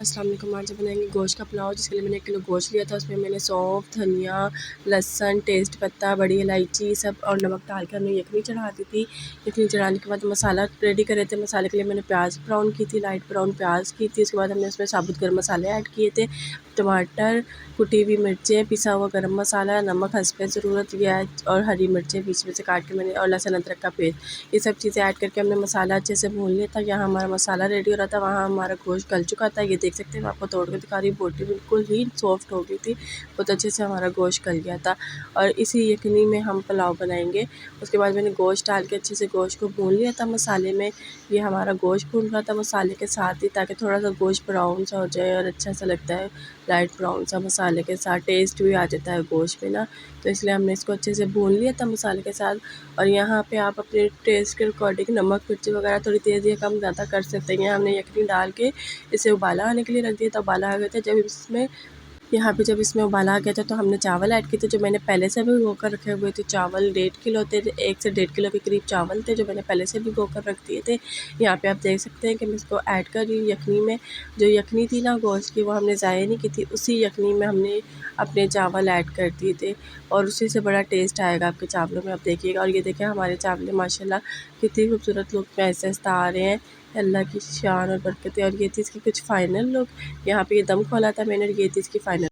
अस्सलाम वालेकुम। आज बनाएंगे गोश्त का पुलाव। जिसके लिए मैंने 1 किलो गोश्त लिया था। उसमें मैंने सौंफ, धनिया, लहसुन, तेज़ पत्ता, बड़ी इलायची सब और नमक डाल कर हमने यखनी चढ़ा दी थी। यखनी चढ़ाने के बाद मसाला रेडी कर रहे थे। मसाले के लिए मैंने प्याज ब्राउन की थी, लाइट ब्राउन प्याज की थी। उसके बाद हमने उसमें साबुत गर्म मसाले ऐड किए थे, टमाटर, कुटी हुई मिर्चें, पिसा हुआ गरम मसाला, नमक हस्ब ज़रूरत लिया है और हरी मिर्चें बीच में से काट के मैंने, और लहसुन अदरक का पेस्ट। ये सब चीज़ें ऐड करके हमने मसाला अच्छे से भून लिया था। यहाँ हमारा मसाला रेडी हो रहा था, वहाँ हमारा गोश्त गल चुका था। ये देख सकते हैं, मैं आपको तोड़ के दिखा रही हूँ। बोटी बिल्कुल ही सॉफ्ट हो गई थी, बहुत अच्छे से हमारा गोश्त गल गया था। और इसी यखनी में हम पुलाव बनाएंगे। उसके बाद मैंने गोश्त डाल के अच्छे से गोश्त को भून लिया था मसाले में। ये हमारा गोश्त भून रहा था मसाले के साथ ही, ताकि थोड़ा सा गोश्त ब्राउन सा हो जाए और अच्छा सा लगता है लाइट ब्राउन सा मसाले के साथ। टेस्ट भी आ जाता है गोश्त में ना, तो इसलिए हमने इसको अच्छे से भून लिया था मसाले के साथ। और यहाँ पे आप अपने टेस्ट के अकॉर्डिंग नमक मिर्ची वगैरह थोड़ी तेज़ या कम ज़्यादा कर सकते हैं। हमने यखनी डाल के इसे उबाला आने के लिए रख दिया था। उबाला आ गया था जब इसमें उबाला आ गया था, तो हमने चावल ऐड किए थे, जो मैंने पहले से भी भिगो कर रखे हुए थे। चावल 1.5 किलो थे, 1 से 1.5 किलो के करीब चावल थे, जो मैंने पहले से भिगो कर रख दिए थे। यहाँ पे आप देख सकते हैं कि मैं इसको ऐड कर रही हूँ यखनी में। जो यखनी थी ना गोश्त की, वो हमने ज़ाया नहीं की थी, उसी यखनी में हमने अपने चावल ऐड कर दिए थे, और उसी से बड़ा टेस्ट आएगा आपके चावलों में, आप देखिएगा। और ये देखें हमारे चावल माशाल्लाह कितनी खूबसूरत लुक में ऐसे आ रहे हैं। अल्लाह की शान और बरकत है। और ये थी इसकी कुछ फ़ाइनल लुक। यहाँ पे ये दम खोला था मैंने, और ये थी इसकी फ़ाइनल